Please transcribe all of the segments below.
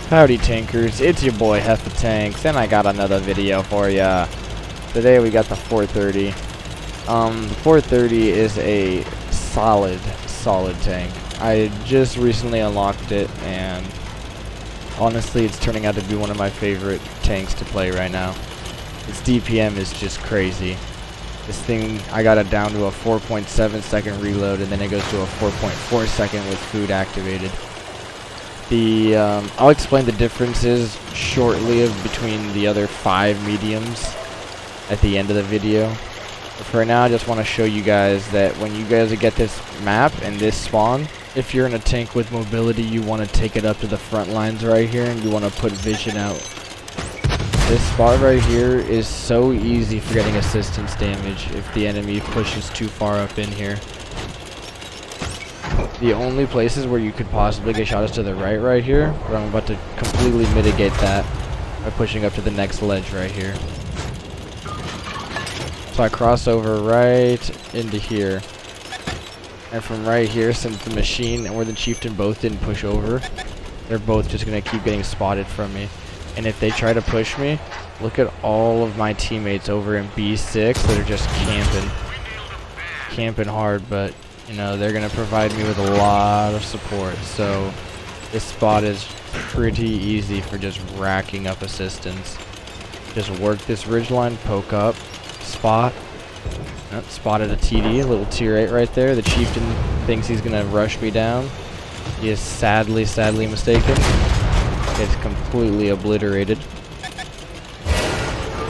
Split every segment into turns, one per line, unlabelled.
Howdy tankers, it's your boy Heffa Tanks, and I got another video for ya. Today we got the 430. The 430 is a solid tank. I just recently unlocked it, and honestly it's turning out to be one of my favorite tanks to play right now. Its DPM is just crazy. This thing, I got it down to a 4.7 second reload, and then it goes to a 4.4 second with food activated. I'll explain the differences shortly between the other 5 mediums at the end of the video. But for now, I just want to show you guys that when you guys get this map and this spawn, if you're in a tank with mobility, you want to take it up to the front lines right here, and you want to put vision out. This spot right here is so easy for getting assistance damage if the enemy pushes too far up in here. The only places where you could possibly get shot is to the right here, but I'm about to completely mitigate that by pushing up to the next ledge right here. So I cross over right into here, and from right here, since the machine and where the chieftain both didn't push over, they're both just going to keep getting spotted from me. And if they try to push me, look at all of my teammates over in B6 that are just camping hard, but you know, they're going to provide me with a lot of support, so this spot is pretty easy for just racking up assistance. Just work this ridgeline, poke up, spot. Spotted a TD, a little tier 8 right there. The chieftain thinks he's going to rush me down. He is sadly mistaken. It's completely obliterated.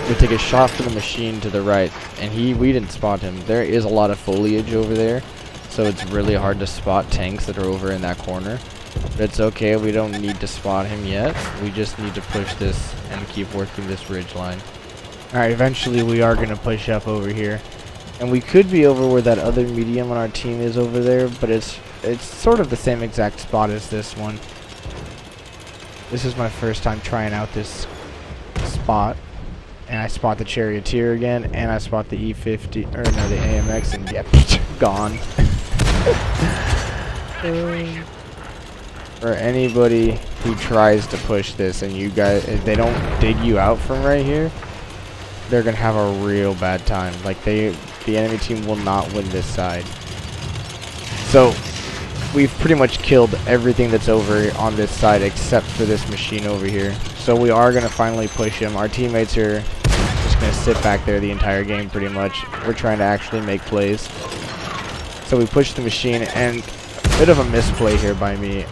We take a shot for the machine to the right, and we didn't spot him. There is a lot of foliage over there, so it's really hard to spot tanks that are over in that corner. But it's okay, we don't need to spot him yet. We just need to push this and keep working this ridge line. Alright, eventually we are going to push up over here. And we could be over where that other medium on our team is over there, but it's sort of the same exact spot as this one. This is my first time trying out this spot. And I spot the Charioteer again, and I spot the E50, or no, the AMX, and yep, gone. For anybody who tries to push this and you guys, if they don't dig you out from right here, they're gonna have a real bad time. Like the enemy team will not win this side. So we've pretty much killed everything that's over on this side except for this machine over here. So we are gonna finally push him. Our teammates are just gonna sit back there the entire game pretty much. We're trying to actually make plays. So we push the machine, and a bit of a misplay here by me.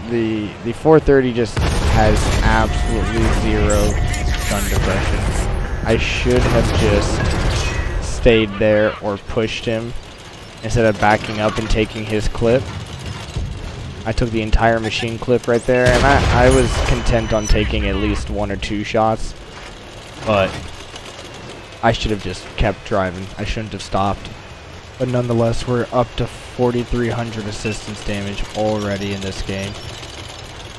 The 430 just has absolutely zero gun depression. I should have just stayed there or pushed him instead of backing up and taking his clip. I took the entire machine clip right there, and I was content on taking at least 1 or 2 shots, but I should have just kept driving. I shouldn't have stopped. But nonetheless, we're up to 4,300 assistance damage already in this game.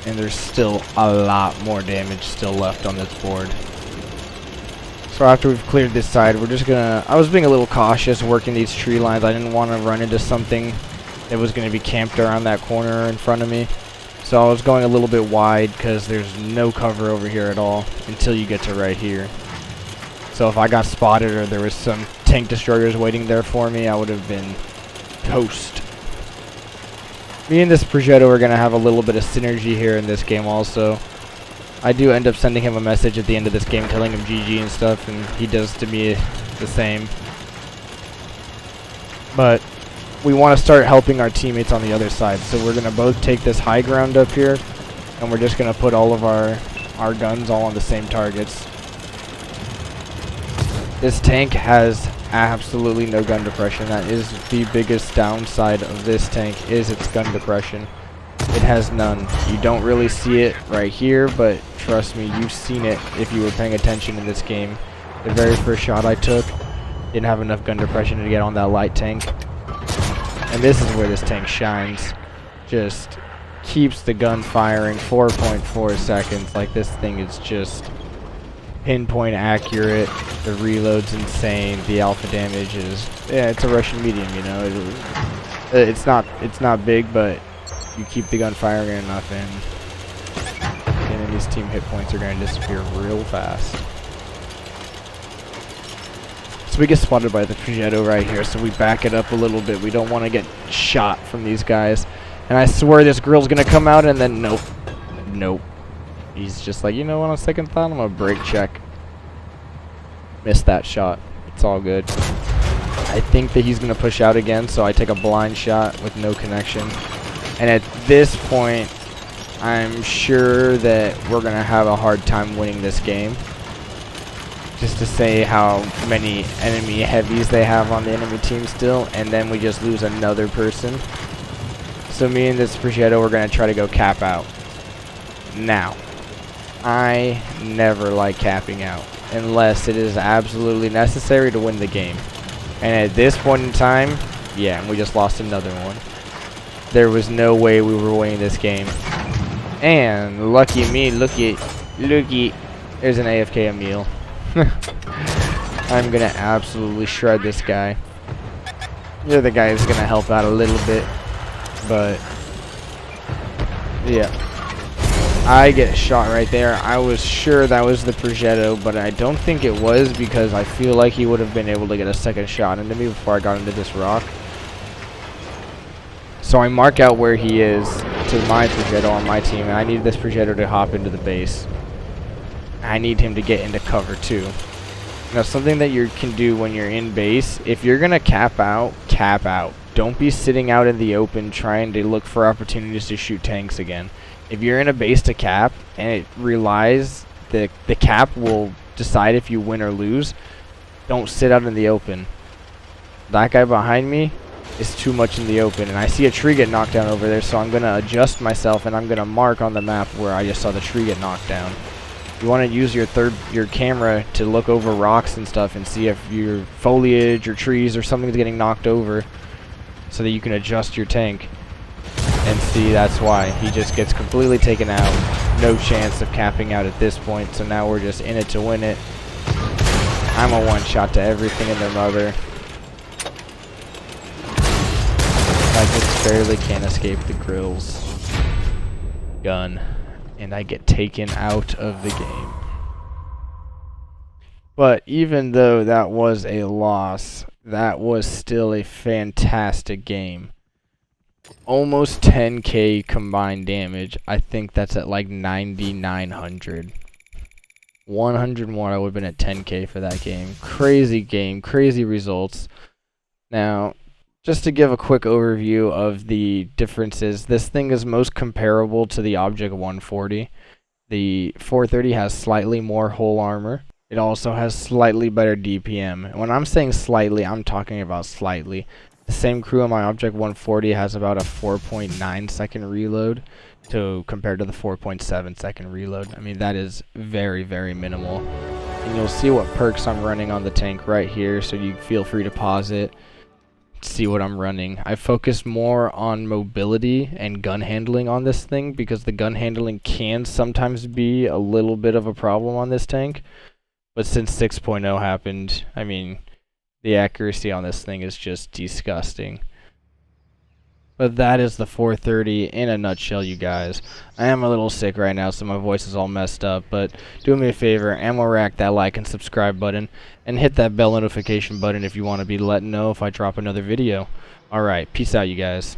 And there's still a lot more damage still left on this board. So after we've cleared this side, we're just gonna... I was being a little cautious working these tree lines. I didn't want to run into something that was going to be camped around that corner in front of me. So I was going a little bit wide because there's no cover over here at all until you get to right here. So if I got spotted or there was some tank destroyers waiting there for me, I would have been toast. Me and this Progetto are going to have a little bit of synergy here in this game also. I do end up sending him a message at the end of this game telling him GG and stuff, and he does to me the same. But we want to start helping our teammates on the other side, so we're going to both take this high ground up here, and we're just going to put all of our guns all on the same targets. This tank has absolutely no gun depression. That is the biggest downside of this tank, is its gun depression. It has none. You don't really see it right here, but trust me, you've seen it if you were paying attention in this game. The very first shot I took didn't have enough gun depression to get on that light tank. And this is where this tank shines. Just keeps the gun firing 4.4 seconds. Like, this thing is just pinpoint accurate. The reload's insane. The alpha damage is, yeah, it's a Russian medium, you know. It's not big, but you keep the gun firing enough, and enemy's team hit points are going to disappear real fast. So we get spotted by the Progetto right here, so we back it up a little bit. We don't want to get shot from these guys. And I swear this grill's going to come out, and then nope. Nope. He's just like, you know what, on second thought, I'm going to brake check. Missed that shot. It's all good. I think that he's going to push out again, so I take a blind shot with no connection. And at this point, I'm sure that we're going to have a hard time winning this game. Just to say how many enemy heavies they have on the enemy team still, and then we just lose another person. So me and this Progetto, we're going to try to go cap out. Now, I never like capping out unless it is absolutely necessary to win the game. And at this point in time, yeah, we just lost another one. There was no way we were winning this game. And lucky me, looky, there's an AFK Emil. I'm gonna absolutely shred this guy. The other guy is gonna help out a little bit, but yeah, I get shot right there. I was sure that was the Progetto, but I don't think it was, because I feel like he would have been able to get a second shot into me before I got into this rock. So I mark out where he is to my Progetto on my team, and I need this Progetto to hop into the base. I need him to get into cover too. Now, something that you can do when you're in base, if you're gonna cap out, cap out. Don't be sitting out in the open trying to look for opportunities to shoot tanks again. If you're in a base to cap and it relies the cap will decide if you win or lose, don't sit out in the open. That guy behind me is too much in the open, and I see a tree get knocked down over there, so I'm gonna adjust myself and I'm gonna mark on the map where I just saw the tree get knocked down. You want to use your camera to look over rocks and stuff and see if your foliage or trees or something's getting knocked over, so that you can adjust your tank. And see, that's why he just gets completely taken out. No chance of capping out at this point, so now we're just in it to win it. I'm a one-shot to everything in their mother. I just barely can't escape the grill's gun, and I get taken out of the game. But even though that was a loss, that was still a fantastic game. Almost 10k combined damage. I think that's at like 9,900. 101, I would have been at 10k for that game. Crazy game, crazy results. Now, just to give a quick overview of the differences, this thing is most comparable to the Object 140. The 430 has slightly more hull armor. It also has slightly better DPM. And when I'm saying slightly, I'm talking about slightly. The same crew on my Object 140 has about a 4.9 second reload compared to the 4.7 second reload. I mean, that is very, very minimal. And you'll see what perks I'm running on the tank right here, so you feel free to pause it. See what I'm running. I focus more on mobility and gun handling on this thing, because the gun handling can sometimes be a little bit of a problem on this tank. But since 6.0 happened, I mean, the accuracy on this thing is just disgusting. But that is the 430 in a nutshell, you guys. I am a little sick right now, so my voice is all messed up, but do me a favor, ammo rack that like and subscribe button, and hit that bell notification button if you want to be let know if I drop another video. Alright, peace out, you guys.